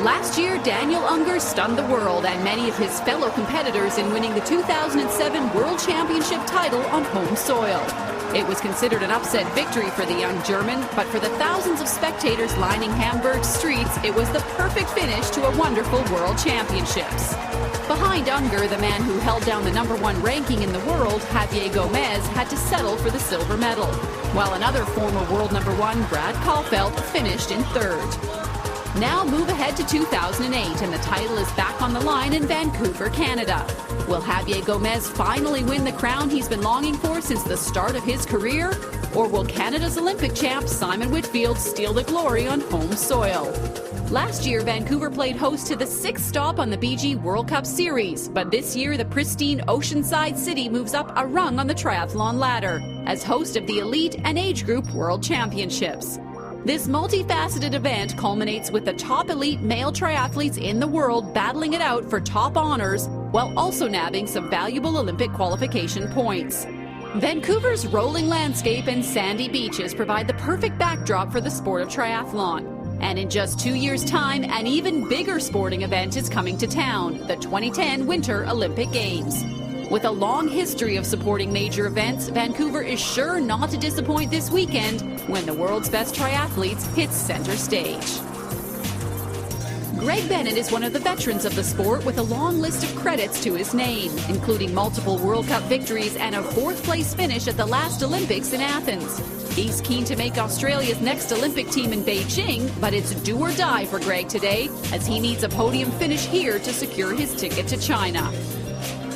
Last year, Daniel Unger stunned the world and many of his fellow competitors in winning the 2007 World Championship title on home soil. It was considered an upset victory for the young German, but for the thousands of spectators lining Hamburg's streets, it was the perfect finish to a wonderful World Championships. Behind Unger, the man who held down the #1 ranking in the world, Javier Gomez, had to settle for the silver medal, while another former world #1, Brad Caulfield, finished in third. Now move ahead to 2008, and the title is back on the line in Vancouver, Canada. Will Javier Gomez finally win the crown he's been longing for since the start of his career? Or will Canada's Olympic champ Simon Whitfield steal the glory on home soil? Last year, Vancouver played host to the 6th stop on the BG World Cup Series, but this year the pristine oceanside city moves up a rung on the triathlon ladder as host of the Elite and Age Group World Championships. This multifaceted event culminates with the top elite male triathletes in the world battling it out for top honors while also nabbing some valuable Olympic qualification points. Vancouver's rolling landscape and sandy beaches provide the perfect backdrop for the sport of triathlon. And in just 2 years' time, an even bigger sporting event is coming to town, the 2010 Winter Olympic Games. With a long history of supporting major events, Vancouver is sure not to disappoint this weekend when the world's best triathletes hit center stage. Greg Bennett is one of the veterans of the sport with a long list of credits to his name, including multiple World Cup victories and a 4th-place finish at the last Olympics in Athens. He's keen to make Australia's next Olympic team in Beijing, but it's do or die for Greg today, as he needs a podium finish here to secure his ticket to China.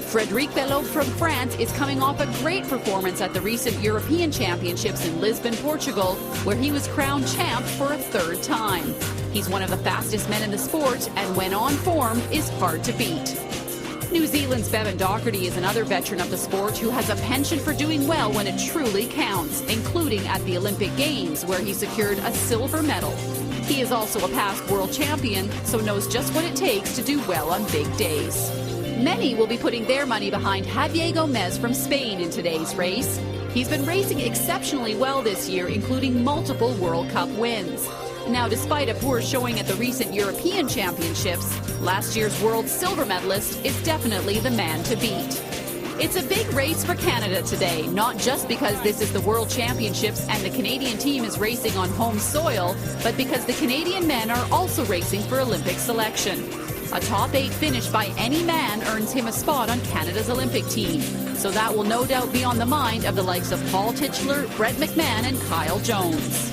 Frédéric Belot from France is coming off a great performance at the recent European Championships in Lisbon, Portugal, where he was crowned champ for a 3rd time. He's one of the fastest men in the sport, and when on form, is hard to beat. New Zealand's Bevan Docherty is another veteran of the sport who has a penchant for doing well when it truly counts, including at the Olympic Games, where he secured a silver medal. He is also a past world champion, so knows just what it takes to do well on big days. Many will be putting their money behind Javier Gomez from Spain in today's race. He's been racing exceptionally well this year, including multiple World Cup wins. Now, despite a poor showing at the recent European Championships, last year's world silver medalist is definitely the man to beat. It's a big race for Canada today, not just because this is the World Championships and the Canadian team is racing on home soil, but because the Canadian men are also racing for Olympic selection. A top 8 finish by any man earns him a spot on Canada's Olympic team. So that will no doubt be on the mind of the likes of Paul Titchler, Brett McMahon and Kyle Jones.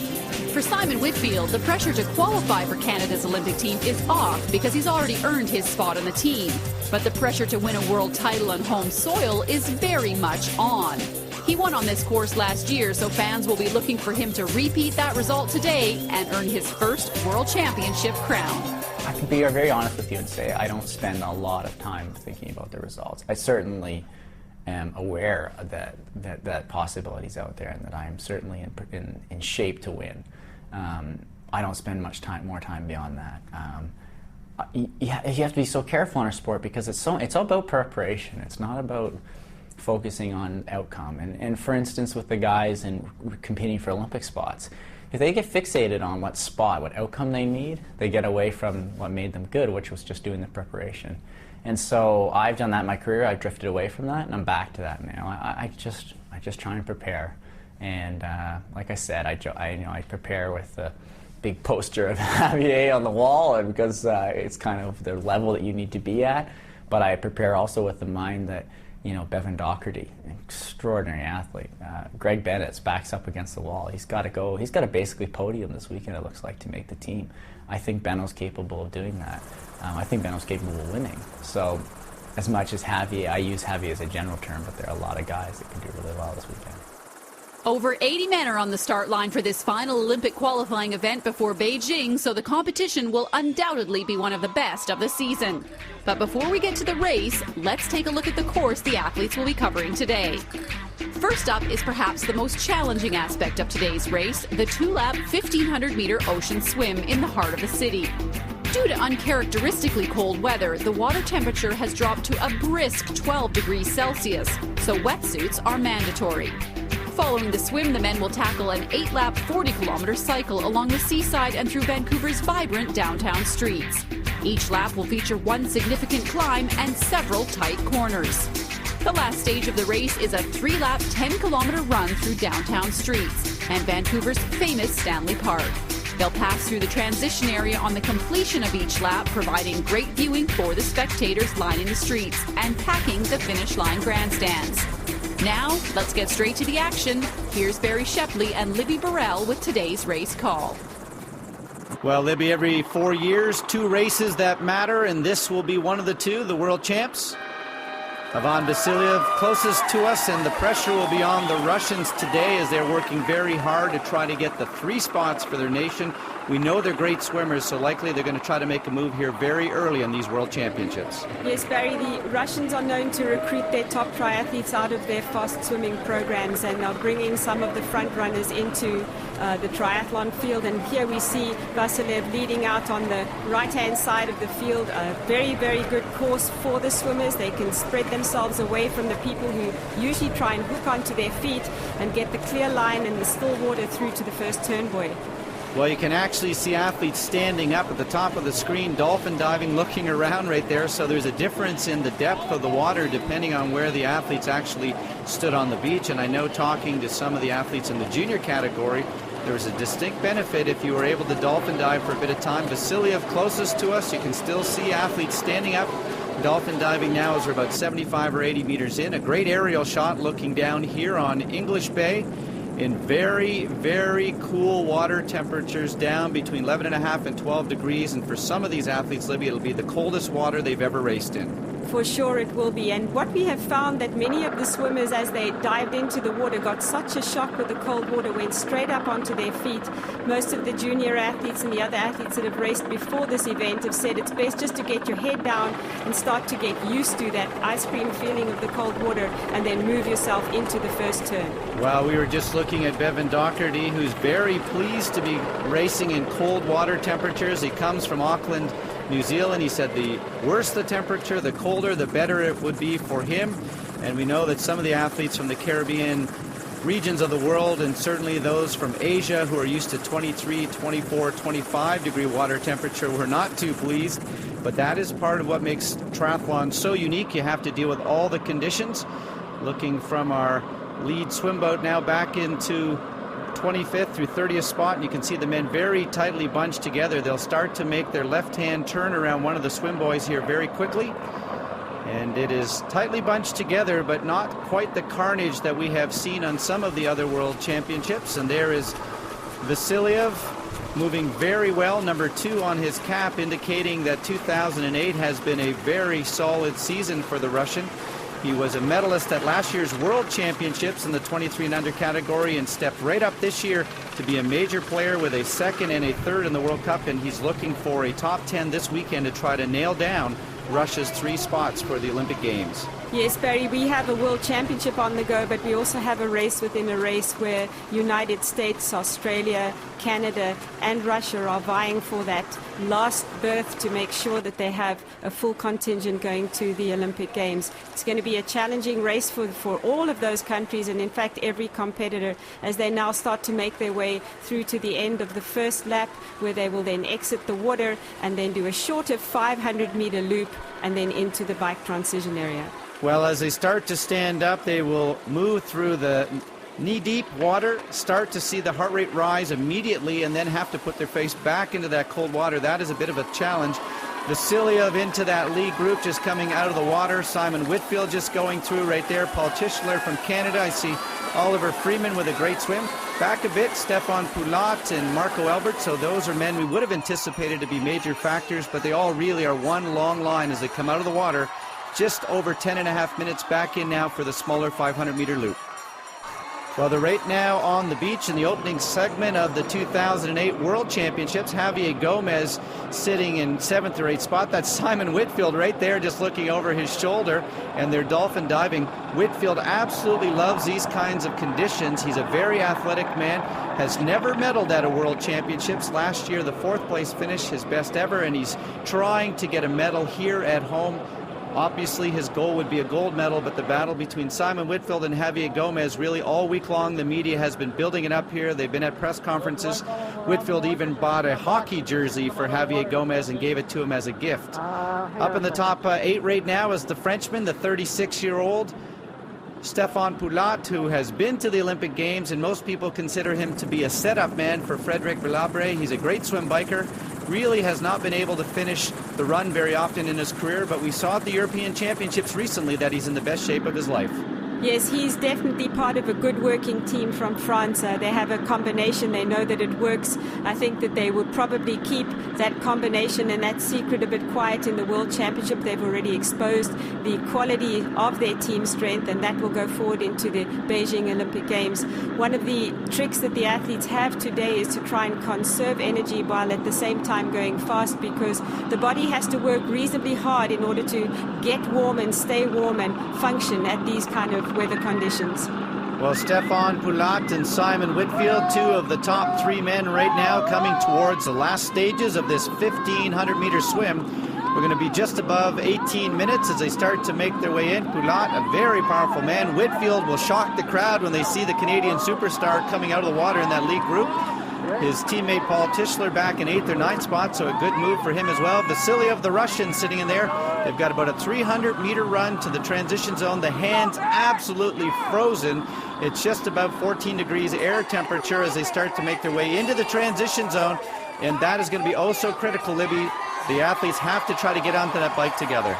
For Simon Whitfield, the pressure to qualify for Canada's Olympic team is off because he's already earned his spot on the team. But the pressure to win a world title on home soil is very much on. He won on this course last year, so fans will be looking for him to repeat that result today and earn his first World Championship crown. I can be very honest with you and say I don't spend a lot of time thinking about the results. I certainly am aware that possibility's out there and that I am certainly in shape to win. I don't spend more time beyond that. You have to be so careful in our sport because it's all about preparation. It's not about focusing on outcome. And for instance, with the guys competing for Olympic spots, if they get fixated on what outcome they need, they get away from what made them good, which was just doing the preparation. And so I've done that in my career. I've drifted away from that, and I'm back to that now. I just try and prepare. And like I said, I prepare with a big poster of Javier on the wall, and because it's kind of the level that you need to be at. But I prepare also with the mind that, Bevan Docherty, an extraordinary athlete. Greg Bennett's backs up against the wall. He's got to go. He's got to basically podium this weekend, it looks like, to make the team. I think Benno's capable of doing that. I think Benno's capable of winning. So as much as Javier, I use Javier as a general term, but there are a lot of guys that can do really well this weekend. Over 80 men are on the start line for this final Olympic qualifying event before Beijing, so the competition will undoubtedly be one of the best of the season. But before we get to the race, let's take a look at the course the athletes will be covering today. First up is perhaps the most challenging aspect of today's race, the 2-lap 1,500-meter ocean swim in the heart of the city. Due to uncharacteristically cold weather, the water temperature has dropped to a brisk 12 degrees Celsius, so wetsuits are mandatory. Following the swim, the men will tackle an 8-lap 40-kilometer cycle along the seaside and through Vancouver's vibrant downtown streets. Each lap will feature one significant climb and several tight corners. The last stage of the race is a 3-lap, 10-kilometer run through downtown streets and Vancouver's famous Stanley Park. They'll pass through the transition area on the completion of each lap, providing great viewing for the spectators lining the streets and packing the finish line grandstands. Now, let's get straight to the action. Here's Barry Shepley and Libby Burrell with today's race call. Well, Libby, every 4 years, 2 races that matter, and this will be one of the 2, the world champs. Ivan Vasiliev closest to us, and the pressure will be on the Russians today as they're working very hard to try to get the 3 spots for their nation. We know they're great swimmers, so likely they're going to try to make a move here very early in these World Championships. Yes, Barry, the Russians are known to recruit their top triathletes out of their fast swimming programs and are bringing some of the front runners into the triathlon field. And here we see Vasiliev leading out on the right-hand side of the field. A very, very good course for the swimmers. They can spread themselves away from the people who usually try and hook onto their feet and get the clear line and the still water through to the first turn buoy. Well, you can actually see athletes standing up at the top of the screen, dolphin diving, looking around right there. So there's a difference in the depth of the water depending on where the athletes actually stood on the beach. And I know, talking to some of the athletes in the junior category, there was a distinct benefit if you were able to dolphin dive for a bit of time. Vasiliev closest to us, you can still see athletes standing up. Dolphin diving now as we're about 75 or 80 meters in. A great aerial shot looking down here on English Bay in very, very cool water temperatures, down between 11.5 and 12 degrees. And for some of these athletes, Libby, it'll be the coldest water they've ever raced in. For sure it will be. And what we have found, that many of the swimmers, as they dived into the water, got such a shock with the cold water, went straight up onto their feet. Most of the junior athletes and the other athletes that have raced before this event have said it's best just to get your head down and start to get used to that ice cream feeling of the cold water and then move yourself into the first turn. Well, we were just looking at Bevan Docherty, who's very pleased to be racing in cold water temperatures. He comes from Auckland, New Zealand. He said the worse the temperature, the colder, the better it would be for him. And we know that some of the athletes from the Caribbean regions of the world, and certainly those from Asia who are used to 23, 24, 25 degree water temperature, were not too pleased. But that is part of what makes triathlon so unique. You have to deal with all the conditions. Looking from our lead swim boat now back into 25th through 30th spot, and you can see the men very tightly bunched together. They'll start to make their left-hand turn around one of the swim buoys here very quickly. And it is tightly bunched together, but not quite the carnage that we have seen on some of the other World Championships. And there is Vasiliev moving very well, number 2 on his cap, indicating that 2008 has been a very solid season for the Russian. He was a medalist at last year's World Championships in the 23 and under category and stepped right up this year to be a major player with a 2nd and a 3rd in the World Cup, and he's looking for a top 10 this weekend to try to nail down Russia's 3 spots for the Olympic Games. Yes, Barry, we have a World Championship on the go, but we also have a race within a race where United States, Australia, Canada and Russia are vying for that last berth to make sure that they have a full contingent going to the Olympic Games. It's going to be a challenging race for all of those countries, and in fact every competitor, as they now start to make their way through to the end of the first lap, where they will then exit the water and then do a shorter 500-meter loop and then into the bike transition area. Well, as they start to stand up, they will move through the knee-deep water, start to see the heart rate rise immediately, and then have to put their face back into that cold water. That is a bit of a challenge. Vasiliev into that lead group, just coming out of the water. Simon Whitfield just going through right there. Paul Tischler from Canada. I see Oliver Freeman with a great swim. Back a bit, Stefan Poulat and Marco Albert. So those are men we would have anticipated to be major factors, but they all really are one long line as they come out of the water. Just over 10.5 minutes back in now for the smaller 500-meter loop. Well, they're right now on the beach in the opening segment of the 2008 World Championships. Javier Gomez sitting in 7th or 8th spot. That's Simon Whitfield right there just looking over his shoulder, and they're dolphin diving. Whitfield absolutely loves these kinds of conditions. He's a very athletic man, has never medaled at a World Championships. Last year, the 4th place finish, his best ever, and he's trying to get a medal here at home. Obviously, his goal would be a gold medal, but the battle between Simon Whitfield and Javier Gomez, really all week long, the media has been building it up here. They've been at press conferences. Whitfield even bought a hockey jersey for Javier Gomez and gave it to him as a gift. Up in the top 8 right now is the Frenchman, the 36-year-old Stéphane Poulat, who has been to the Olympic Games, and most people consider him to be a setup man for Frédéric Villabre. He's a great swim biker. Really has not been able to finish the run very often in his career, but we saw at the European Championships recently that he's in the best shape of his life. Yes, he's definitely part of a good working team from France. They have a combination. They know that it works. I think that they will probably keep that combination and that secret a bit quiet in the World Championship. They've already exposed the quality of their team strength, and that will go forward into the Beijing Olympic Games. One of the tricks that the athletes have today is to try and conserve energy while at the same time going fast, because the body has to work reasonably hard in order to get warm and stay warm and function at these kind of weather conditions. Well, Stéphane Poulat and Simon Whitfield, 2 of the top 3 men right now coming towards the last stages of this 1,500-meter swim. We're going to be just above 18 minutes as they start to make their way in. Poulat, a very powerful man. Whitfield will shock the crowd when they see the Canadian superstar coming out of the water in that lead group. His teammate Paul Tischler back in 8th or 9th spot, so a good move for him as well. Vasilyev, the Russian, sitting in there. They've got about a 300-meter run to the transition zone. The hands absolutely frozen. It's just about 14 degrees air temperature as they start to make their way into the transition zone, and that is going to be oh so critical, Libby. The athletes have to try to get onto that bike together.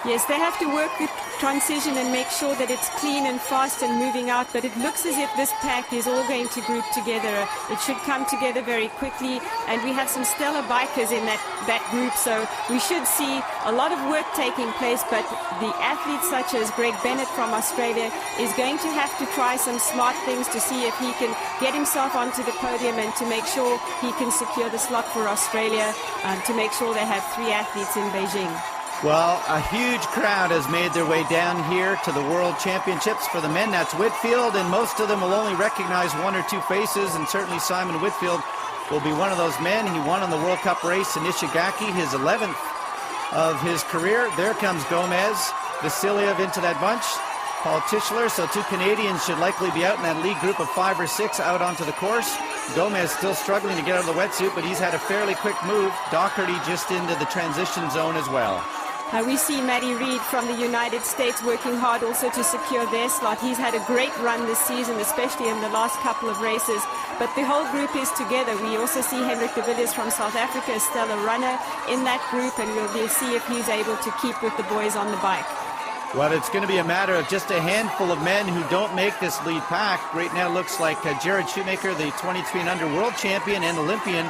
Yes, they have to work the transition and make sure that it's clean and fast and moving out, but it looks as if this pack is all going to group together. It should come together very quickly, and we have some stellar bikers in that group, so we should see a lot of work taking place, but the athletes such as Greg Bennett from Australia is going to have to try some smart things to see if he can get himself onto the podium and to make sure he can secure the slot for Australia, to make sure they have 3 athletes in Beijing. Well, a huge crowd has made their way down here to the World Championships. For the men, that's Whitfield, and most of them will only recognize 1 or 2 faces, and certainly Simon Whitfield will be one of those men. He won on the World Cup race in Ishigaki, his 11th of his career. There comes Gomez, Vasilyev into that bunch, Paul Tischler, so 2 Canadians should likely be out in that lead group of 5 or 6 out onto the course. Gomez still struggling to get out of the wetsuit, but he's had a fairly quick move. Doherty just into the transition zone as well. We see Maddie Reid from the United States working hard also to secure their slot. He's had a great run this season, especially in the last couple of races. But the whole group is together. We also see Henrik de Villiers from South Africa, a stellar runner in that group, and we'll see if he's able to keep with the boys on the bike. Well, it's going to be a matter of just a handful of men who don't make this lead pack. Right now looks like Jared Shoemaker, the 23 and under world champion and Olympian,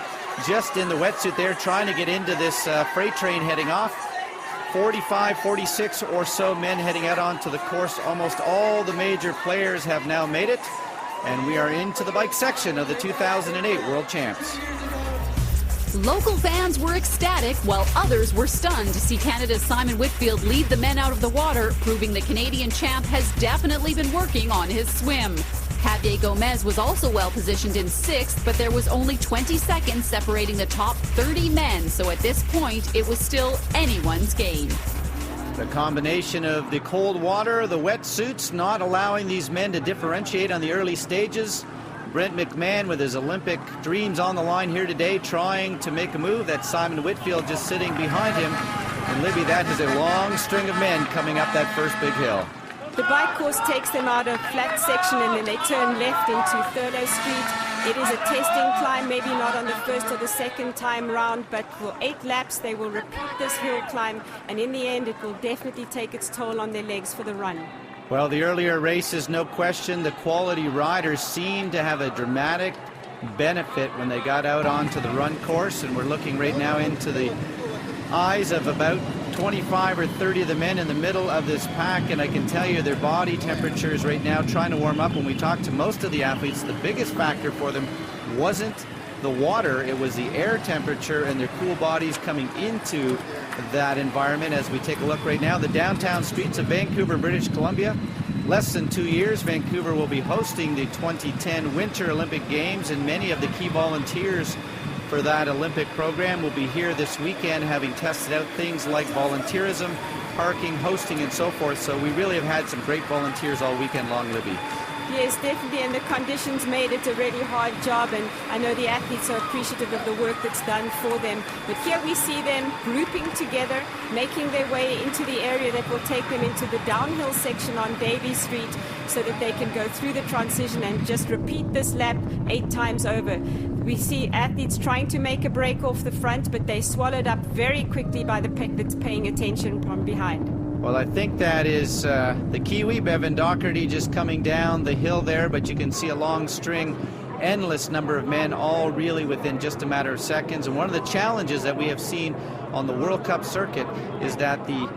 just in the wetsuit there trying to get into this freight train heading off. 45, 46 or so men heading out onto the course. Almost all the major players have now made it, and we are into the bike section of the 2008 World Champs. Local fans were ecstatic, while others were stunned to see Canada's Simon Whitfield lead the men out of the water, proving the Canadian champ has definitely been working on his swim. Javier Gomez was also well positioned in 6th, but there was only 20 seconds separating the top 30 men, so at this point it was still anyone's game. The combination of the cold water, the wetsuits, not allowing these men to differentiate on the early stages. Brent McMahon with his Olympic dreams on the line here today, trying to make a move. That's Simon Whitfield just sitting behind him. And Libby, that is a long string of men coming up that first big hill. The bike course takes them out of flat section and then they turn left into Thurlow Street. It is a testing climb, maybe not on the first or the second time round, but for 8 laps they will repeat this hill climb, and in the end it will definitely take its toll on their legs for the run. Well, the earlier races, no question, the quality riders seemed to have a dramatic benefit when they got out onto the run course, and we're looking right now into the eyes of about 25 or 30 of the men in the middle of this pack, and I can tell you their body temperatures right now trying to warm up. When we talk to most of the athletes, the biggest factor for them wasn't the water, it was the air temperature and their cool bodies coming into that environment. As we take a look right now, the downtown streets of Vancouver, British Columbia. Less than 2 years, Vancouver will be hosting the 2010 Winter Olympic Games, and many of the key volunteers for that Olympic program will be here this weekend, having tested out things like volunteerism, parking, hosting, and so forth. So we really have had some great volunteers all weekend long, Libby. Yes, definitely, and the conditions made it a really hard job, and I know the athletes are appreciative of the work that's done for them. But here we see them grouping together, making their way into the area that will take them into the downhill section on Davie Street so that they can go through the transition and just repeat this lap 8 times over. We see athletes trying to make a break off the front, but they swallowed up very quickly by the pack that's paying attention from behind. Well, I think that is the Kiwi, Bevan Docherty, just coming down the hill there, but you can see a long string, endless number of men, all really within just a matter of seconds. And one of the challenges that we have seen on the World Cup circuit is that the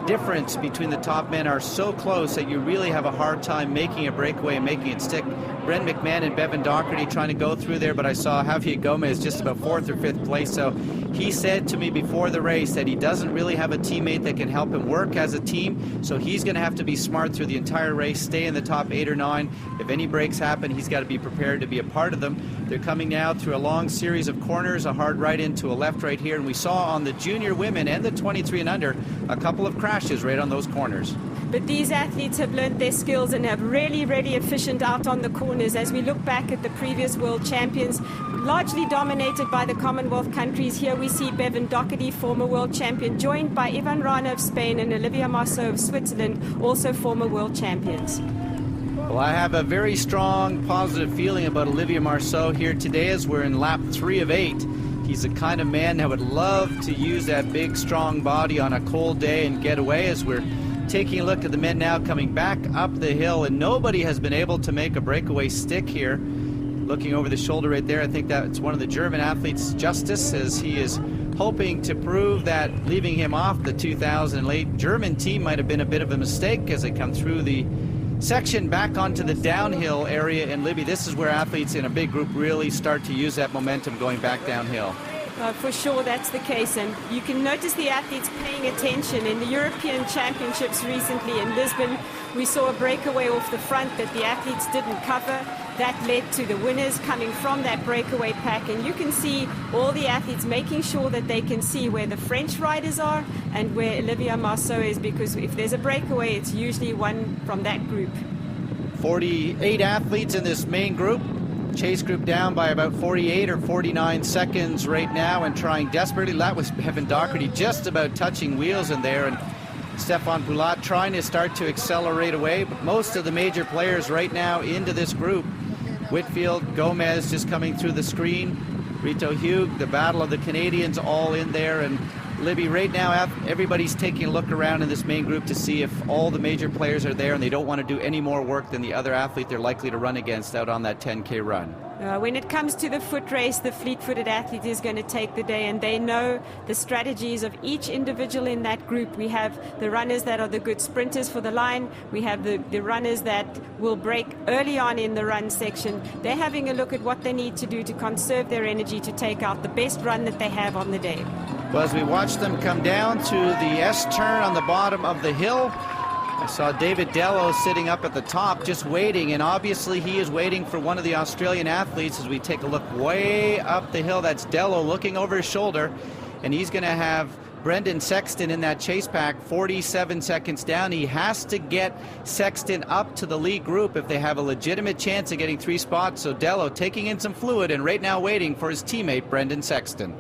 difference between the top men are so close that you really have a hard time making a breakaway and making it stick. Brent McMahon and Bevan Docherty trying to go through there, but I saw Javier Gomez just about 4th or 5th place. So he said to me before the race that he doesn't really have a teammate that can help him work as a team, so he's going to have to be smart through the entire race, stay in the top 8 or 9. If any breaks happen, he's got to be prepared to be a part of them. They're coming now through a long series of corners, a hard right into a left right here, and we saw on the junior women and the 23 and under a couple of crashes right on those corners. But these athletes have learned their skills and have really efficient out on the corners. As we look back at the previous world champions, largely dominated by the Commonwealth countries, here we see Bevan Docherty, former world champion, joined by Ivan Rana of Spain and Olivia Marceau of Switzerland, also former world champions. Well, I have a very strong positive feeling about Olivia Marceau here today as we're in lap 3 of 8. He's the kind of man that would love to use that big, strong body on a cold day and get away. As we're taking a look at the men now coming back up the hill, and nobody has been able to make a breakaway stick here. Looking over the shoulder right there, I think that's one of the German athletes, Justice, as he is hoping to prove that leaving him off the 2008 German team might have been a bit of a mistake as they come through the section back onto the downhill area. And Libby, this is where athletes in a big group really start to use that momentum going back downhill. For sure, that's the case, and you can notice the athletes paying attention. In the European Championships recently in Lisbon, we saw a breakaway off the front that the athletes didn't cover. That led to the winners coming from that breakaway pack, and you can see all the athletes making sure that they can see where the French riders are and where Olivia Marceau is, because if there's a breakaway, it's usually one from that group. 48 athletes in this main group. Chase group down by about 48 or 49 seconds right now and trying desperately. That was Bevan Docherty just about touching wheels in there, and Stefan Poulat trying to start to accelerate away. But most of the major players right now into this group, Whitfield, Gomez just coming through the screen, Rito Hugh, the battle of the Canadians all in there. And Libby, right now everybody's taking a look around in this main group to see if all the major players are there, and they don't want to do any more work than the other athlete they're likely to run against out on that 10K run. When it comes to the foot race, the fleet-footed athlete is going to take the day, and they know the strategies of each individual in that group. We have the runners that are the good sprinters for the line. We have the runners that will break early on in the run section. They're having a look at what they need to do to conserve their energy to take out the best run that they have on the day. Well, as we watch them come down to the S-turn on the bottom of the hill, I saw David Dello sitting up at the top just waiting, and obviously he is waiting for one of the Australian athletes. As we take a look way up the hill, that's Dello looking over his shoulder, and he's going to have Brendan Sexton in that chase pack 47 seconds down. He has to get Sexton up to the lead group if they have a legitimate chance of getting 3 spots. So Dello taking in some fluid and right now waiting for his teammate Brendan Sexton.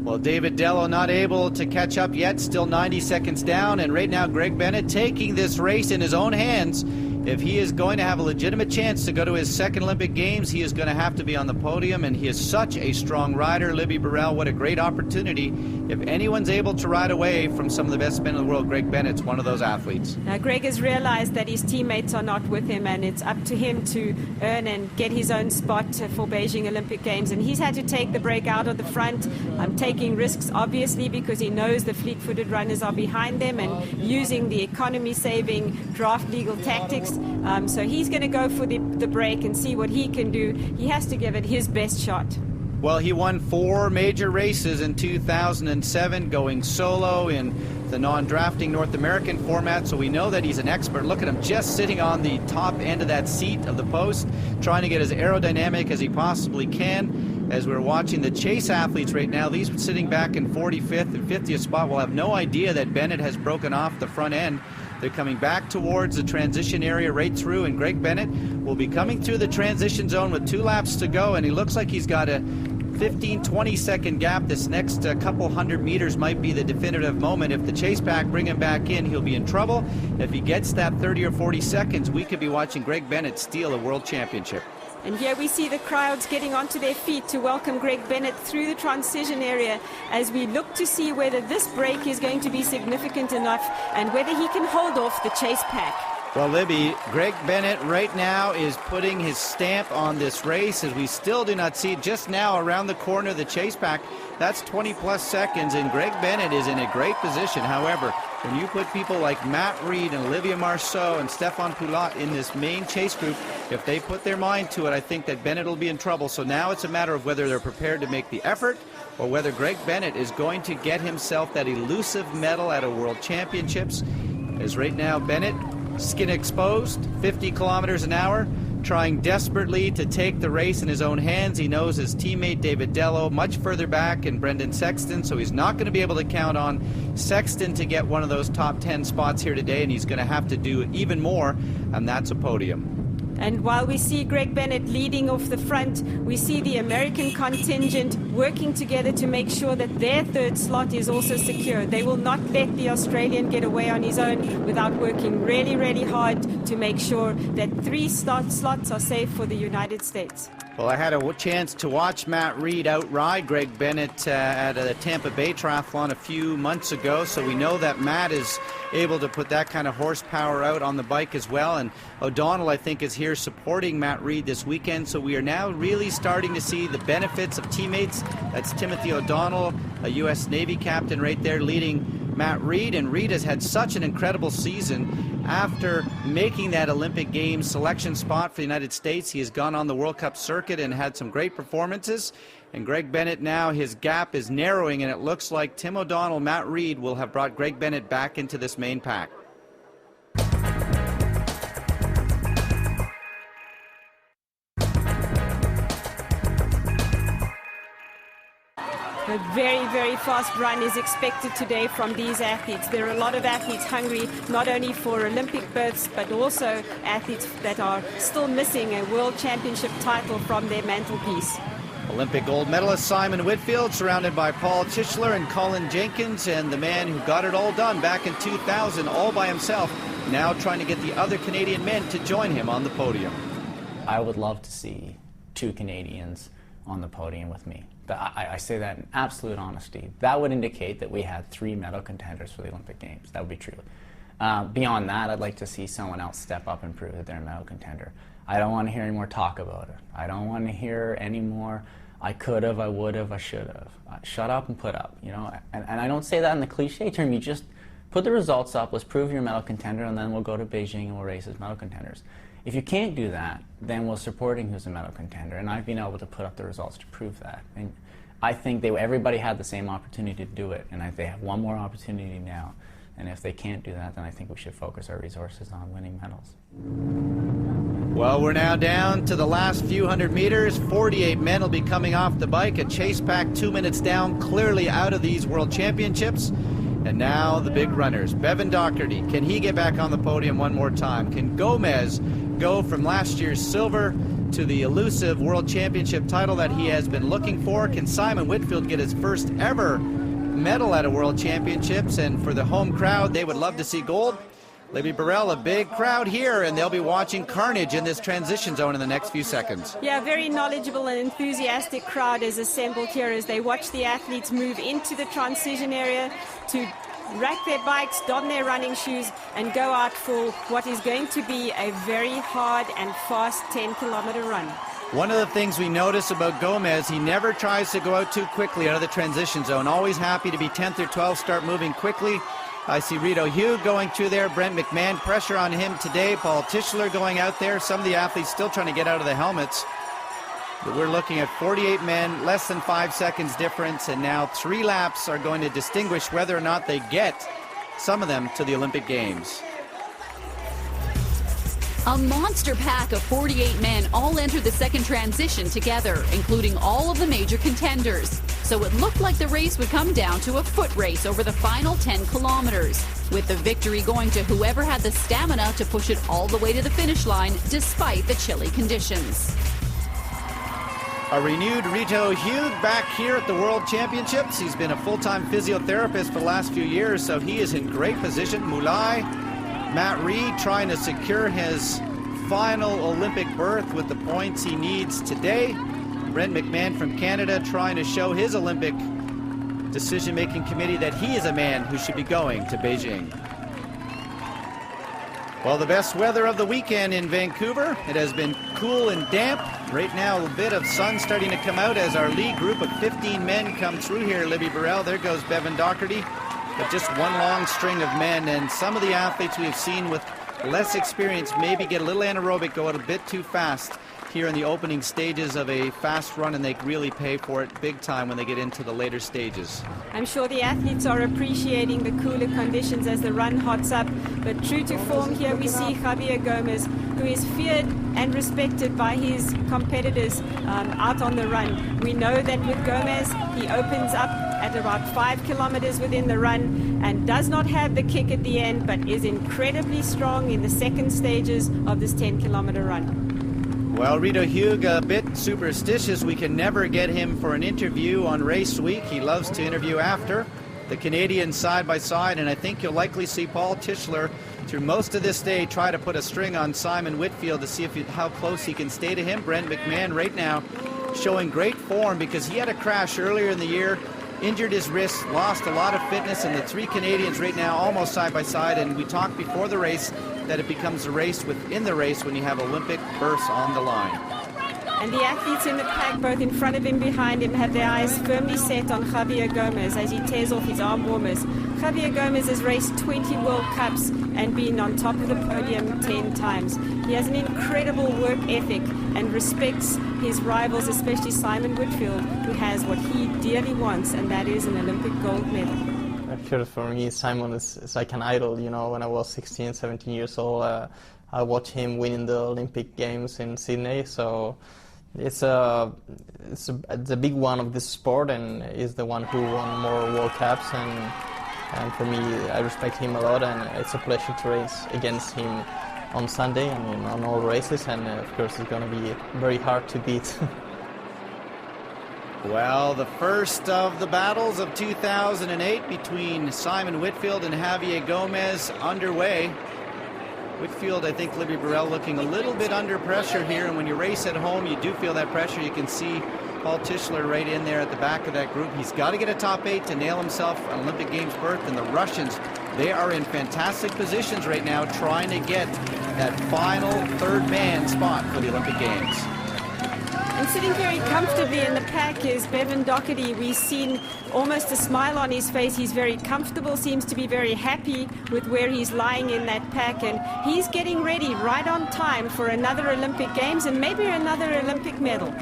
Well, David Dello not able to catch up yet, still 90 seconds down, and right now Greg Bennett taking this race in his own hands. If he is going to have a legitimate chance to go to his second Olympic Games, he is going to have to be on the podium, and he is such a strong rider. Libby Burrell, what a great opportunity. If anyone's able to ride away from some of the best men in the world, Greg Bennett's one of those athletes. Now, Greg has realized that his teammates are not with him, and it's up to him to earn and get his own spot for Beijing Olympic Games, and he's had to take the break out of the front, taking risks, obviously, because he knows the fleet-footed runners are behind them and using the economy-saving draft legal tactics. So he's going to go for the break and see what he can do. He has to give it his best shot. Well, he won 4 major races in 2007, going solo in the non-drafting North American format, so we know that he's an expert. Look at him just sitting on the top end of that seat of the post, trying to get as aerodynamic as he possibly can. As we're watching the chase athletes right now, these sitting back in 45th and 50th spot will have no idea that Bennett has broken off the front end. They're coming back towards the transition area right through, and Greg Bennett will be coming through the transition zone with 2 laps to go, and he looks like he's got a 15-20 second gap. This next couple hundred meters might be the definitive moment. If the chase pack bring him back in, he'll be in trouble. If he gets that 30 or 40 seconds, we could be watching Greg Bennett steal a world championship. And here we see the crowds getting onto their feet to welcome Greg Bennett through the transition area as we look to see whether this break is going to be significant enough and whether he can hold off the chase pack. Well, Libby, Greg Bennett right now is putting his stamp on this race, as we still do not see just now around the corner of the chase pack. That's 20-plus seconds, and Greg Bennett is in a great position. However, when you put people like Matt Reed and Olivier Marceau and Stefan Poulat in this main chase group, if they put their mind to it, I think that Bennett will be in trouble. So now it's a matter of whether they're prepared to make the effort or whether Greg Bennett is going to get himself that elusive medal at a World Championships. As right now, Bennett, skin exposed, 50 kilometers an hour, trying desperately to take the race in his own hands. He knows his teammate David Dello much further back, and Brendan Sexton, so he's not going to be able to count on Sexton to get one of those top 10 spots here today, and he's going to have to do even more, and that's a podium. And while we see Greg Bennett leading off the front, we see the American contingent working together to make sure that their third slot is also secure. They will not let the Australian get away on his own without working really, really hard to make sure that 3 slots are safe for the United States. Well, I had a chance to watch Matt Reed outride Greg Bennett at a Tampa Bay Triathlon a few months ago, so we know that Matt is able to put that kind of horsepower out on the bike as well. And O'Donnell, I think, is here supporting Matt Reed this weekend, so we are now really starting to see the benefits of teammates. That's Timothy O'Donnell, a U.S. Navy captain right there leading Matt Reed, and Reed has had such an incredible season. After making that Olympic Games selection spot for the United States, he has gone on the World Cup circuit and had some great performances. And Greg Bennett now, his gap is narrowing, and it looks like Tim O'Donnell, Matt Reed will have brought Greg Bennett back into this main pack. A very, very fast run is expected today from these athletes. There are a lot of athletes hungry, not only for Olympic berths, but also athletes that are still missing a World Championship title from their mantelpiece. Olympic gold medalist Simon Whitfield, surrounded by Paul Tischler and Colin Jenkins, and the man who got it all done back in 2000 all by himself, now trying to get the other Canadian men to join him on the podium. I would love to see 2 Canadians on the podium with me. I say that in absolute honesty. That would indicate that we had 3 medal contenders for the Olympic Games. That would be true. Beyond that, I'd like to see someone else step up and prove that they're a medal contender. I don't want to hear any more talk about it. I don't want to hear any more, I could have, I would have, I should have. Shut up and put up, you know. And I don't say that in the cliche term. You just put the results up, let's prove you're a medal contender, and then we'll go to Beijing and we'll race as medal contenders. If you can't do that, then we're supporting who's a medal contender, and I've been able to put up the results to prove that. And I think everybody had the same opportunity to do it, and they have one more opportunity now. And if they can't do that, then I think we should focus our resources on winning medals. Well, we're now down to the last few hundred meters. 48 men will be coming off the bike. A chase pack 2 minutes down, clearly out of these World Championships. And now the big runners. Bevan Docherty, can he get back on the podium one more time? Can Gomez go from last year's silver to the elusive World Championship title that he has been looking for? Can Simon Whitfield get his first ever medal at a World Championships? And for the home crowd, they would love to see gold. Libby Burrell, a big crowd here, and they'll be watching carnage in this transition zone in the next few seconds. Yeah, very knowledgeable and enthusiastic crowd is assembled here as they watch the athletes move into the transition area to rack their bikes, don their running shoes, and go out for what is going to be a very hard and fast 10-kilometer run. One of the things we notice about Gomez, he never tries to go out too quickly out of the transition zone. Always happy to be 10th or 12th, start moving quickly. I see Rito Hugh going through there, Brent McMahon, pressure on him today, Paul Tischler going out there, some of the athletes still trying to get out of the helmets. We're looking at 48 men, less than 5 seconds difference, and now 3 laps are going to distinguish whether or not they get, some of them, to the Olympic Games. A monster pack of 48 men all entered the second transition together, including all of the major contenders. So it looked like the race would come down to a foot race over the final 10 kilometers, with the victory going to whoever had the stamina to push it all the way to the finish line despite the chilly conditions. A renewed Rito Hugh back here at the World Championships. He's been a full-time physiotherapist for the last few years, so he is in great position. Mulai, Matt Reed trying to secure his final Olympic berth with the points he needs today. Brent McMahon from Canada trying to show his Olympic decision-making committee that he is a man who should be going to Beijing. Well, the best weather of the weekend in Vancouver. It has been cool and damp. Right now, a bit of sun starting to come out as our lead group of 15 men come through here. Libby Burrell, there goes Bevan Docherty. But just one long string of men, and some of the athletes we've seen with less experience maybe get a little anaerobic, go out a bit too fast here in the opening stages of a fast run, and they really pay for it big time when they get into the later stages. I'm sure the athletes are appreciating the cooler conditions as the run hots up, but true to form here we see Javier Gomez, who is feared and respected by his competitors out on the run. We know that with Gomez, he opens up at about 5 kilometers within the run and does not have the kick at the end, but is incredibly strong in the second stages of this 10-kilometer run. Well, Rito Hugh, a bit superstitious. We can never get him for an interview on race week. He loves to interview after. The Canadians side by side, and I think you'll likely see Paul Tischler through most of this day try to put a string on Simon Whitfield to see how close he can stay to him. Brent McMahon right now showing great form because he had a crash earlier in the year, injured his wrist, lost a lot of fitness, and the 3 Canadians right now almost side by side. And we talked before the race that it becomes a race within the race when you have Olympic berths on the line. And the athletes in the pack, both in front of him, behind him, have their eyes firmly set on Javier Gomez as he tears off his arm warmers. Javier Gomez has raced 20 World Cups and been on top of the podium 10 times. He has an incredible work ethic and respects his rivals, especially Simon Whitfield, who has what he dearly wants, and that is an Olympic gold medal. I feel for me, Simon is like an idol. You know, when I was 16, 17 years old, I watched him winning the Olympic Games in Sydney. So it's a big one of this sport, and is the one who won more World Cups. And for me, I respect him a lot, and it's a pleasure to race against him on Sunday and on all races. And of course, it's going to be very hard to beat. Well, the first of the battles of 2008 between Simon Whitfield and Javier Gomez underway. Whitfield, I think Libby Burrell looking a little bit under pressure here, and when you race at home, you do feel that pressure. You can see Paul Tischler right in there at the back of that group. He's got to get a top 8 to nail himself an Olympic Games berth, and the Russians, they are in fantastic positions right now trying to get that final third man spot for the Olympic Games. And sitting very comfortably in the pack is Bevan Docherty. We've seen almost a smile on his face. He's very comfortable, seems to be very happy with where he's lying in that pack, and he's getting ready right on time for another Olympic Games and maybe another Olympic medal.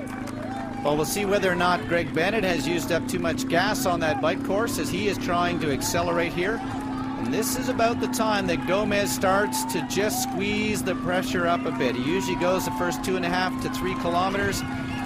Well, we'll see whether or not Greg Bennett has used up too much gas on that bike course as he is trying to accelerate here. And this is about the time that Gomez starts to just squeeze the pressure up a bit. He usually goes the first 2.5 to 3 kilometers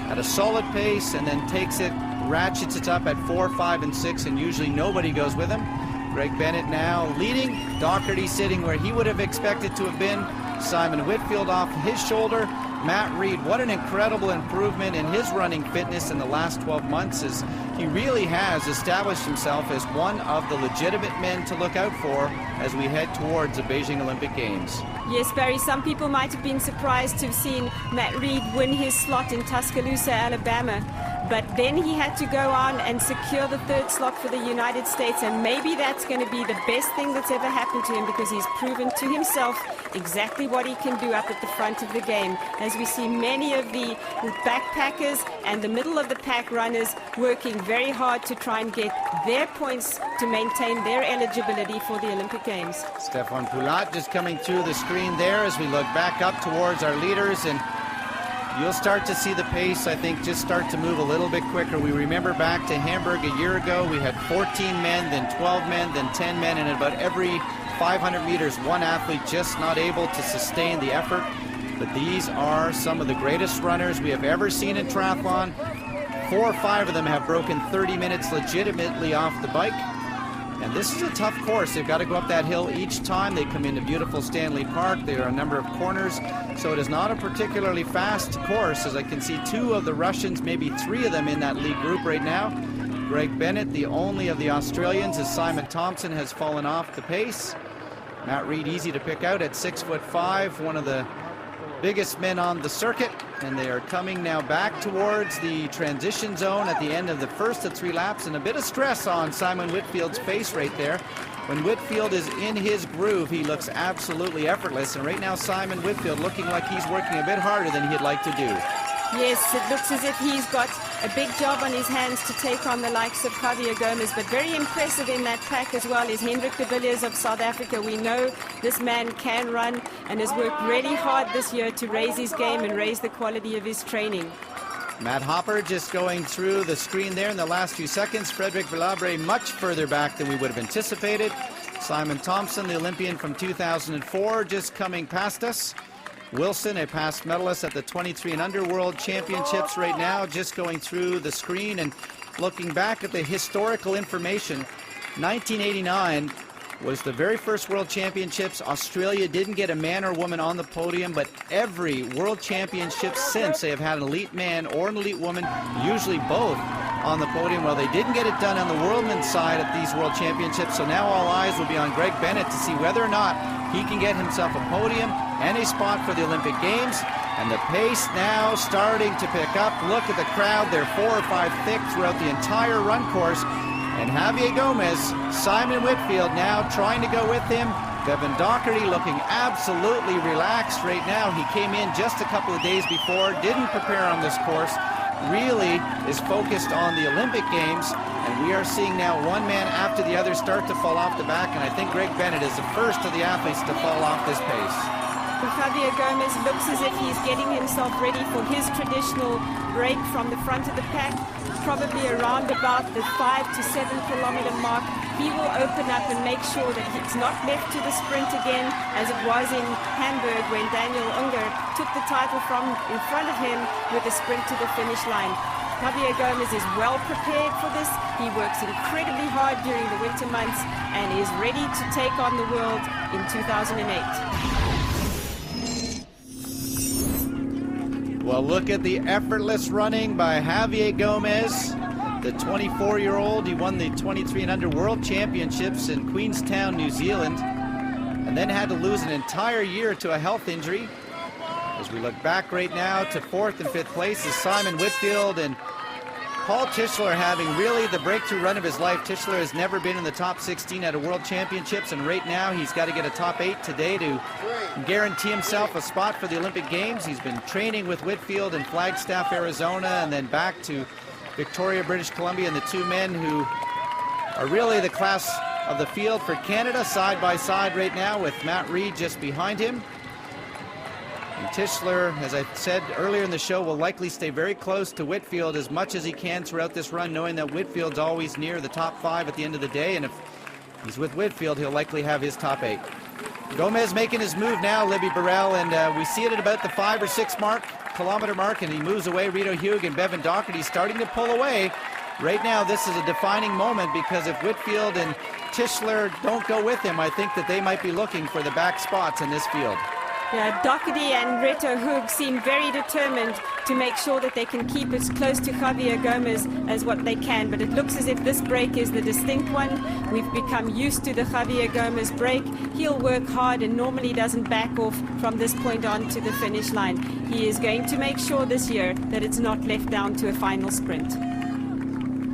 at a solid pace and then takes it, ratchets it up at 4, 5, and 6, and usually nobody goes with him. Greg Bennett now leading. Docherty sitting where he would have expected to have been. Simon Whitfield off his shoulder. Matt Reed, what an incredible improvement in his running fitness in the last 12 months, as he really has established himself as one of the legitimate men to look out for as we head towards the Beijing Olympic Games. Yes, Barry, some people might have been surprised to have seen Matt Reed win his slot in Tuscaloosa, Alabama. But then he had to go on and secure the 3rd slot for the United States, and maybe that's going to be the best thing that's ever happened to him, because he's proven to himself exactly what he can do up at the front of the game, as we see many of the backpackers and the middle of the pack runners working very hard to try and get their points to maintain their eligibility for the Olympic Games. Stefan Poulat just coming through the screen there as we look back up towards our leaders, and You'll start to see the pace, I think, just start to move a little bit quicker. We remember back to Hamburg a year ago, we had 14 men, then 12 men, then 10 men, and about every 500 meters, one athlete just not able to sustain the effort. But these are some of the greatest runners we have ever seen in triathlon. 4 or 5 of them have broken 30 minutes legitimately off the bike. And this is a tough course. They've got to go up that hill each time. They come into beautiful Stanley Park. There are a number of corners. So it is not a particularly fast course, as I can see 2 of the Russians, maybe 3 of them in that lead group right now. Greg Bennett, the only of the Australians, as Simon Thompson has fallen off the pace. Matt Reed, easy to pick out at 6'5", one of the biggest men on the circuit, and they are coming now back towards the transition zone at the end of the first of 3 laps, and a bit of stress on Simon Whitfield's face right there. When Whitfield is in his groove, he looks absolutely effortless, and right now Simon Whitfield looking like he's working a bit harder than he'd like to do. Yes, it looks as if he's got a big job on his hands to take on the likes of Javier Gomez, but very impressive in that pack as well is Hendrik de Villiers of South Africa. We know this man can run and has worked really hard this year to raise his game and raise the quality of his training. Matt Hopper just going through the screen there in the last few seconds. Frederic Villabre much further back than we would have anticipated. Simon Thompson, the Olympian from 2004, just coming past us. Wilson, a past medalist at the 23 and under World Championships right now, just going through the screen and looking back at the historical information. 1989 was the very first World Championships. Australia didn't get a man or woman on the podium, but every World Championship since, they have had an elite man or an elite woman, usually both, on the podium. Well, they didn't get it done on the worldmen's side at these World Championships, so now all eyes will be on Greg Bennett to see whether or not he can get himself a podium and a spot for the Olympic Games. And the pace now starting to pick up. Look at the crowd. They're 4 or 5 thick throughout the entire run course. And Javier Gomez, Simon Whitfield now trying to go with him. Bevan Doherty looking absolutely relaxed right now. He came in just a couple of days before, didn't prepare on this course, really is focused on the Olympic Games. And we are seeing now one man after the other start to fall off the back. And I think Greg Bennett is the first of the athletes to fall off this pace. Javier Gomez looks as if he's getting himself ready for his traditional break from the front of the pack, probably around about the 5 to 7 kilometer mark. He will open up and make sure that it's not left to the sprint again, as it was in Hamburg when Daniel Unger took the title from in front of him with a sprint to the finish line. Javier Gomez is well prepared for this. He works incredibly hard during the winter months and is ready to take on the world in 2008. Well, look at the effortless running by Javier Gomez, the 24-year-old. He won the 23 and under World Championships in Queenstown, New Zealand, and then had to lose an entire year to a health injury. As we look back right now to 4th and 5th place is Simon Whitfield and Paul Tischler having really the breakthrough run of his life. Tischler has never been in the top 16 at a World Championships, and right now he's got to get a top 8 today to guarantee himself a spot for the Olympic Games. He's been training with Whitfield in Flagstaff, Arizona, and then back to Victoria, British Columbia, and the 2 men who are really the class of the field for Canada, side by side right now with Matt Reed just behind him. And Tischler, as I said earlier in the show, will likely stay very close to Whitfield as much as he can throughout this run, knowing that Whitfield's always near the top 5 at the end of the day, and if he's with Whitfield, he'll likely have his top 8. Gomez making his move now, Libby Burrell, and we see it at about the 5 or 6 kilometer mark, and he moves away. Rito Hugh and Bevan Doherty starting to pull away. Right now, this is a defining moment, because if Whitfield and Tischler don't go with him, I think that they might be looking for the back spots in this field. Yeah, Doherty and Reto Hug seem very determined to make sure that they can keep as close to Javier Gomez as what they can, but it looks as if this break is the distinct one. We've become used to the Javier Gomez break. He'll work hard and normally doesn't back off from this point on to the finish line. He is going to make sure this year that it's not left down to a final sprint.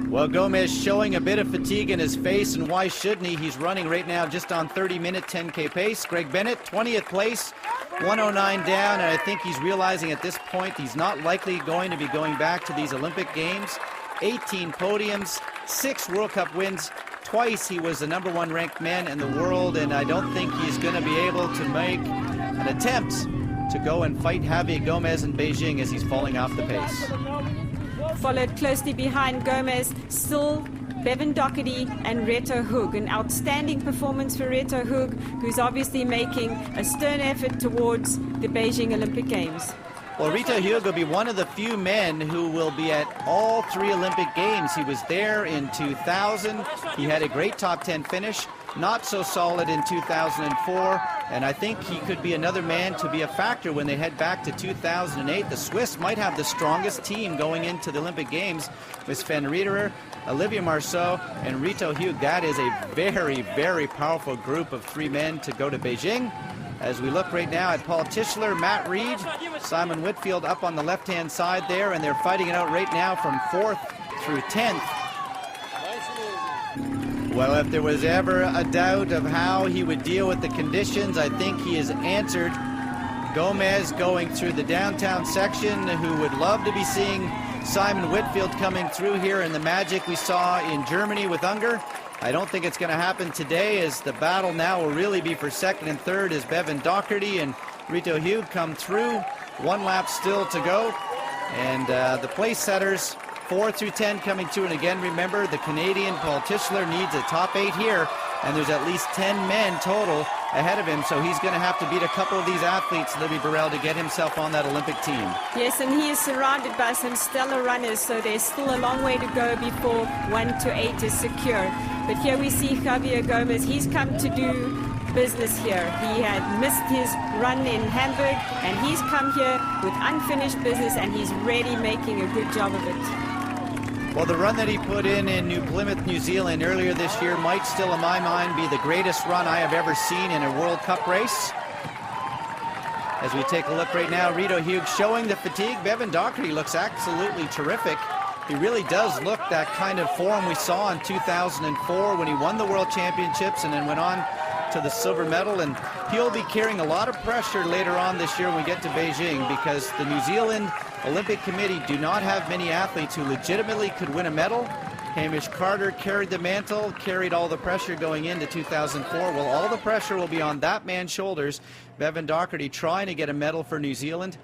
Well, Gomez showing a bit of fatigue in his face, and why shouldn't he? He's running right now just on 30-minute 10K pace. Greg Bennett, 20th place, 109 down, and I think he's realizing at this point he's not likely going to be going back to these Olympic Games. 18 podiums, 6 World Cup wins. Twice he was the #1 ranked man in the world, and I don't think he's going to be able to make an attempt to go and fight Javier Gomez in Beijing as he's falling off the pace. Followed closely behind Gomez, still Bevan Doherty and Reto Hug. An outstanding performance for Reto Hug, who's obviously making a stern effort towards the Beijing Olympic Games. Well, Reto Hug will be one of the few men who will be at all 3 Olympic Games. He was there in 2000. He had a great top 10 finish, not so solid in 2004, and I think he could be another man to be a factor when they head back to 2008. The Swiss might have the strongest team going into the Olympic Games with Sven Riederer, Olivier Marceau, and Reto Hug. That is a very, very powerful group of 3 men to go to Beijing. As we look right now at Paul Tischler, Matt Reed, Simon Whitfield up on the left-hand side there, and they're fighting it out right now from 4th through 10th. Well, if there was ever a doubt of how he would deal with the conditions, I think he has answered. Gomez going through the downtown section, who would love to be seeing Simon Whitfield coming through here in the magic we saw in Germany with Unger. I don't think it's going to happen today, as the battle now will really be for 2nd and 3rd as Bevan Doherty and Reto Hug come through. 1 lap still to go. And the place setters, 4 through 10 coming through. And again, remember, the Canadian Paul Tischler needs a top 8 here. And there's at least 10 men total ahead of him, so he's going to have to beat a couple of these athletes, Libby Burrell, to get himself on that Olympic team. Yes, and he is surrounded by some stellar runners, so there's still a long way to go before 1 to 8 is secure. But here we see Javier Gomez. He's come to do business here. He had missed his run in Hamburg, and he's come here with unfinished business, and he's really making a good job of it. Well, the run that he put in New Plymouth, New Zealand earlier this year might still, in my mind, be the greatest run I have ever seen in a World Cup race. As we take a look right now, Reto Hug showing the fatigue. Bevan Doherty looks absolutely terrific. He really does look that kind of form we saw in 2004 when he won the World Championships and then went on to the silver medal. And he'll be carrying a lot of pressure later on this year when we get to Beijing, because the New Zealand Olympic Committee do not have many athletes who legitimately could win a medal. Hamish Carter carried the mantle, carried all the pressure going into 2004. Well, all the pressure will be on that man's shoulders, Bevan Doherty, trying to get a medal for New Zealand.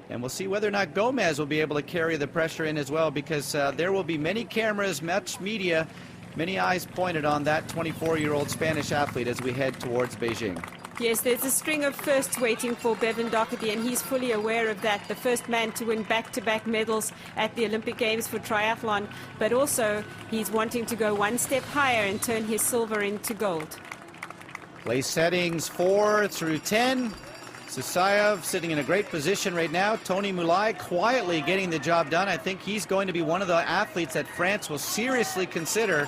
And we'll see whether or not Gomez will be able to carry the pressure in as well, because there will be many cameras, much media, many eyes pointed on that 24-year-old Spanish athlete as we head towards Beijing. Yes, there's a string of firsts waiting for Bevan Doherty, and he's fully aware of that. The first man to win back-to-back medals at the Olympic Games for triathlon, but also he's wanting to go 1 step higher and turn his silver into gold. Place settings 4 through 10. Susayev sitting in a great position right now. Tony Moulay quietly getting the job done. I think he's going to be one of the athletes that France will seriously consider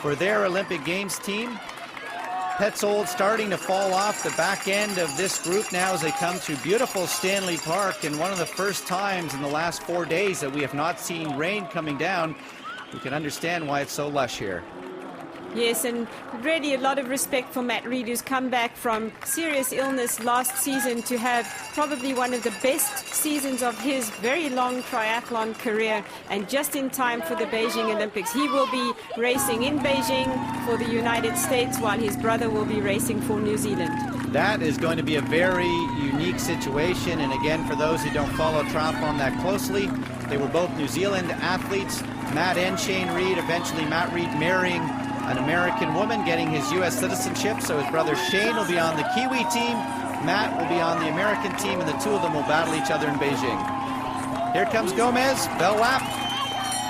for their Olympic Games team. Petzold starting to fall off the back end of this group now as they come through beautiful Stanley Park, and one of the first times in the last 4 days that we have not seen rain coming down. We can understand why it's so lush here. Yes, and really a lot of respect for Matt Reed, who's come back from serious illness last season to have probably one of the best seasons of his very long triathlon career, and just in time for the Beijing Olympics. He will be racing in Beijing for the United States, while his brother will be racing for New Zealand. That is going to be a very unique situation, and again, for those who don't follow triathlon that closely, they were both New Zealand athletes, Matt and Shane Reed, eventually Matt Reed marrying an American woman, getting his U.S. citizenship, so his brother Shane will be on the Kiwi team, Matt will be on the American team, and the two of them will battle each other in Beijing. Here comes Gomez, bell lap,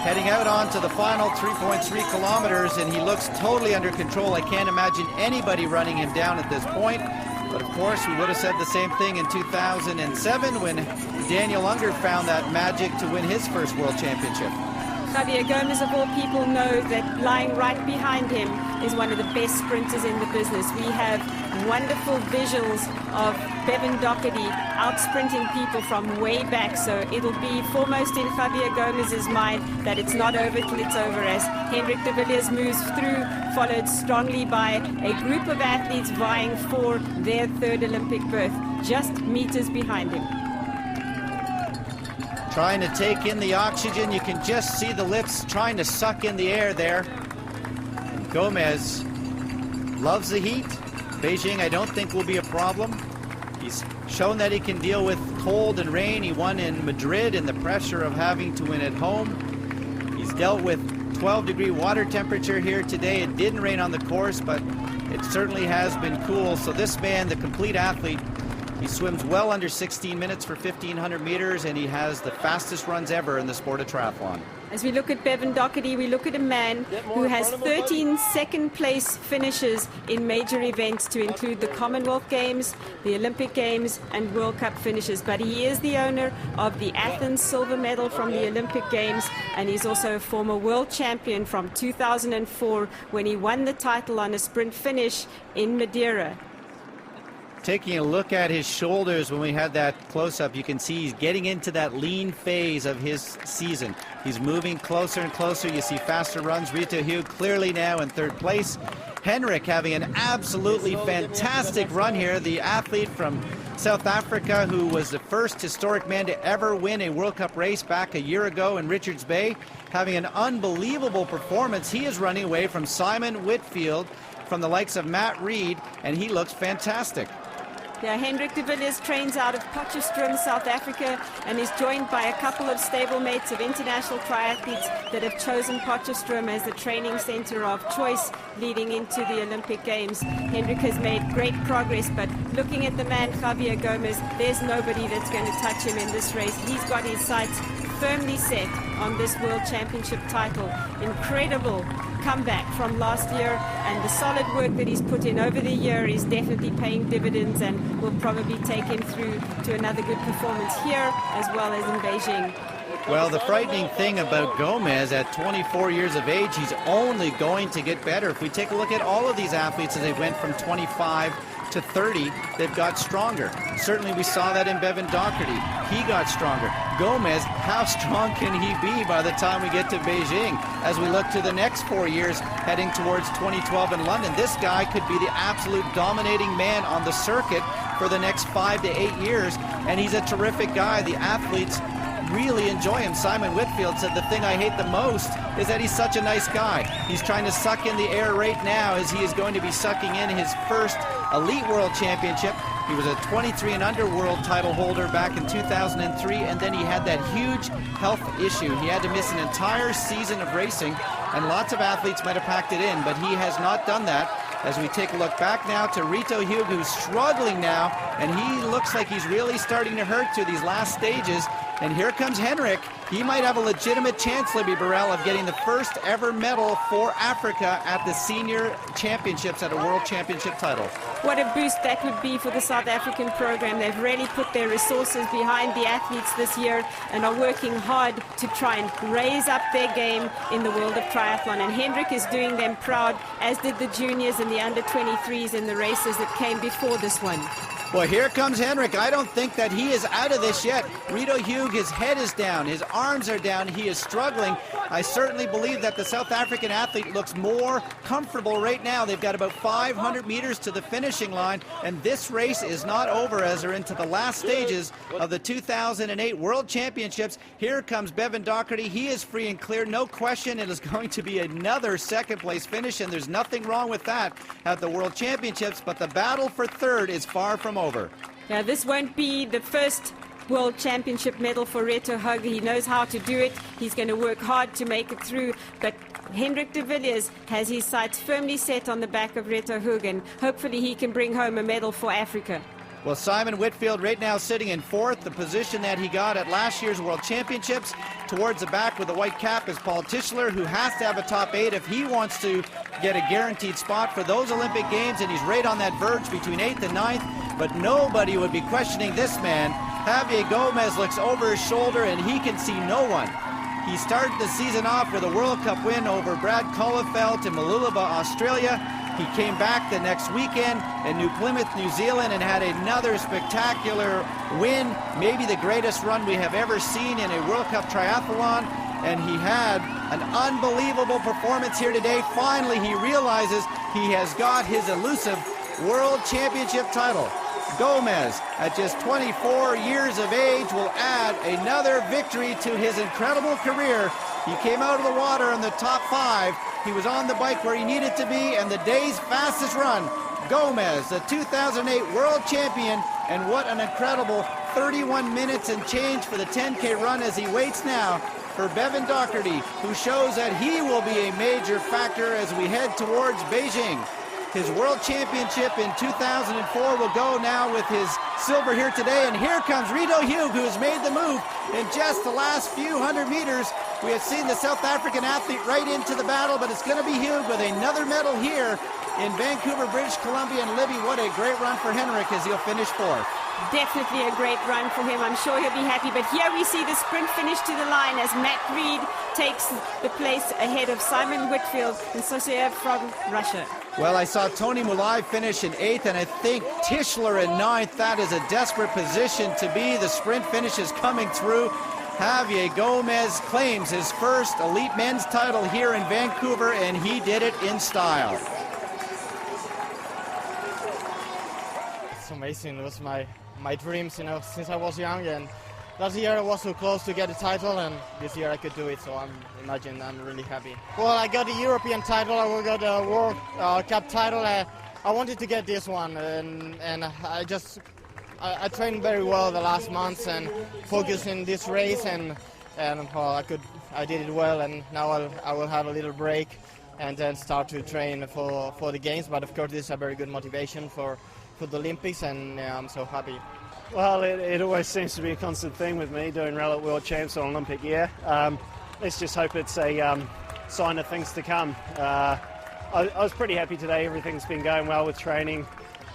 heading out onto the final 3.3 kilometers, and he looks totally under control. I can't imagine anybody running him down at this point, but of course we would have said the same thing in 2007 when Daniel Unger found that magic to win his first world championship. Javier Gomez, of all people, know that lying right behind him is one of the best sprinters in the business. We have wonderful visuals of Bevan Doherty out-sprinting people from way back, so it'll be foremost in Javier Gomez's mind that it's not over till it's over, as Hendrik de Villiers moves through, followed strongly by a group of athletes vying for their 3rd Olympic berth, just meters behind him. Trying to take in the oxygen. You can just see the lips trying to suck in the air there. And Gomez loves the heat. Beijing, I don't think, will be a problem. He's shown that he can deal with cold and rain. He won in Madrid in the pressure of having to win at home. He's dealt with 12-degree water temperature here today. It didn't rain on the course, but it certainly has been cool. So this man, the complete athlete, he swims well under 16 minutes for 1,500 meters, and he has the fastest runs ever in the sport of triathlon. As we look at Bevan Doherty, we look at a man who has 13 second-place finishes in major events, to include the Commonwealth Games, the Olympic Games, and World Cup finishes. But he is the owner of the Athens silver medal from the Olympic Games, and he's also a former world champion from 2004 when he won the title on a sprint finish in Madeira. Taking a look at his shoulders when we had that close-up, you can see he's getting into that lean phase of his season. He's moving closer and closer. You see faster runs. Rito Hugh clearly now in third place. Henrik having an absolutely fantastic run here, the athlete from South Africa who was the first historic man to ever win a World Cup race back a year ago in Richards Bay, having an unbelievable performance. He is running away from Simon Whitfield, from the likes of Matt Reed, and he looks fantastic. Yeah, Hendrik de Villiers trains out of Potchefstroom, South Africa, and is joined by a couple of stablemates of international triathletes that have chosen Potchefstroom as the training center of choice leading into the Olympic Games. Hendrik has made great progress, but looking at the man, Javier Gomez, there's nobody that's going to touch him in this race. He's got his sights firmly set on this World Championship title. Incredible comeback from last year, and the solid work that he's put in over the year is definitely paying dividends and will probably take him through to another good performance here as well as in Beijing. Well, the frightening thing about Gomez, at 24 years of age, he's only going to get better. If we take a look at all of these athletes as they went from 25 to 30, they've got stronger. Certainly we saw that in Bevan Doherty. He got stronger. Gomez, how strong can he be by the time we get to Beijing? As we look to the next 4 years heading towards 2012 in London, this guy could be the absolute dominating man on the circuit for the next 5 to 8 years, and he's a terrific guy. The athletes really enjoy him. Simon Whitfield said, the thing I hate the most is that he's such a nice guy. He's trying to suck in the air right now as he is going to be sucking in his first Elite World Championship. He was a 23 and under world title holder back in 2003, and then he had that huge health issue. He had to miss an entire season of racing, and lots of athletes might have packed it in, but he has not done that. As we take a look back now to Rito Hugh, who's struggling now, and he looks like he's really starting to hurt to these last stages. And here comes Henrik. He might have a legitimate chance, Libby Burrell, of getting the first ever medal for Africa at the senior championships at a world championship title. What a boost that would be for the South African program. They've really put their resources behind the athletes this year and are working hard to try and raise up their game in the world of triathlon. And Henrik is doing them proud, as did the juniors and the under-23s in the races that came before this one. Well, here comes Henrik. I don't think that he is out of this yet. Rito Hugh, his head is down, his arms are down, he is struggling. I certainly believe that the South African athlete looks more comfortable right now. They've got about 500 meters to the finishing line, and this race is not over as they're into the last stages of the 2008 World Championships. Here comes Bevan Doherty. He is free and clear, no question. It is going to be another second-place finish, and there's nothing wrong with that at the World Championships, but the battle for third is far from over. Yeah, this won't be the first World Championship medal for Rito Hugh. He knows how to do it. He's going to work hard to make it through. But Hendrik de Villiers has his sights firmly set on the back of Rito Hugh, and hopefully he can bring home a medal for Africa. Well, Simon Whitfield right now sitting in fourth, the position that he got at last year's World Championships. Towards the back with the white cap is Paul Tischler, who has to have a top 8 if he wants to get a guaranteed spot for those Olympic Games, and he's right on that verge between 8th and 9th. But nobody would be questioning this man. Javier Gomez looks over his shoulder, and he can see no one. He started the season off with a World Cup win over Brad Collefelt in Mooloolaba, Australia. He came back the next weekend in New Plymouth, New Zealand, and had another spectacular win, maybe the greatest run we have ever seen in a World Cup triathlon. And he had an unbelievable performance here today. Finally, he realizes he has got his elusive World Championship title. Gomez, at just 24 years of age, will add another victory to his incredible career. He came out of the water in the top 5. He was on the bike where he needed to be, and the day's fastest run. Gomez, the 2008 world champion, And what an incredible 31 minutes and change for the 10K run as he waits now for Bevan Docherty, who shows that he will be a major factor as we head towards Beijing. His World Championship in 2004 will go now with his silver here today. And here comes Rito Hugh, who has made the move in just the last few hundred meters. We have seen the South African athlete right into the battle, but it's going to be Hugh with another medal here in Vancouver, British Columbia. And Libby, what a great run for Henrik as he'll finish fourth. Definitely a great run for him. I'm sure he'll be happy. But here we see the sprint finish to the line as Matt Reed takes the place ahead of Simon Whitfield and Sosiev from Russia. Well, I saw Tony Mulai finish in 8th, and I think Tischler in 9th. That is a desperate position to be. The sprint finish is coming through. Javier Gomez claims his first elite men's title here in Vancouver, and he did it in style. It's amazing. It was my dreams, you know, since I was young, and last year I was so close to get a title, and this year I could do it, so I'm really happy. Well, I got the European title, I got the World Cup title. I wanted to get this one, and I trained very well the last months and focused in this race, and well, I did it well, and now I will have a little break and then start to train for the games. But of course, this is a very good motivation for the Olympics, and I'm so happy. Well, it always seems to be a constant thing with me doing Rally World Champs on Olympic year. Let's just hope it's a sign of things to come. I was pretty happy today. Everything's been going well with training.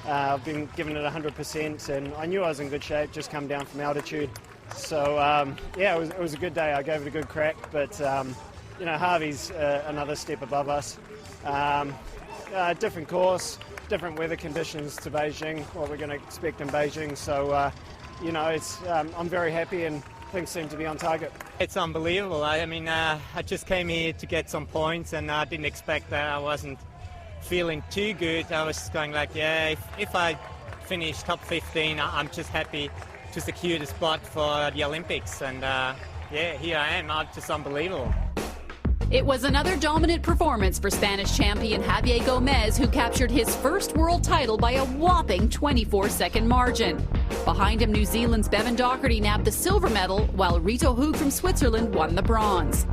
I've been giving it 100%, and I knew I was in good shape, just come down from altitude. So, yeah, it was a good day. I gave it a good crack, but, you know, Harvey's another step above us. Different course, different weather conditions to Beijing, what we're going to expect in Beijing. So, you know, I'm very happy, and things seem to be on target. It's unbelievable. I mean, I just came here to get some points, and I didn't expect that. I wasn't feeling too good. I was just going like, yeah, if I finish top 15, I'm just happy to secure the spot for the Olympics. And yeah, here I am. Just unbelievable. It was another dominant performance for Spanish champion Javier Gomez, who captured his first world title by a whopping 24-second margin. Behind him, New Zealand's Bevan Docherty nabbed the silver medal, while Rito Hugh from Switzerland won the bronze.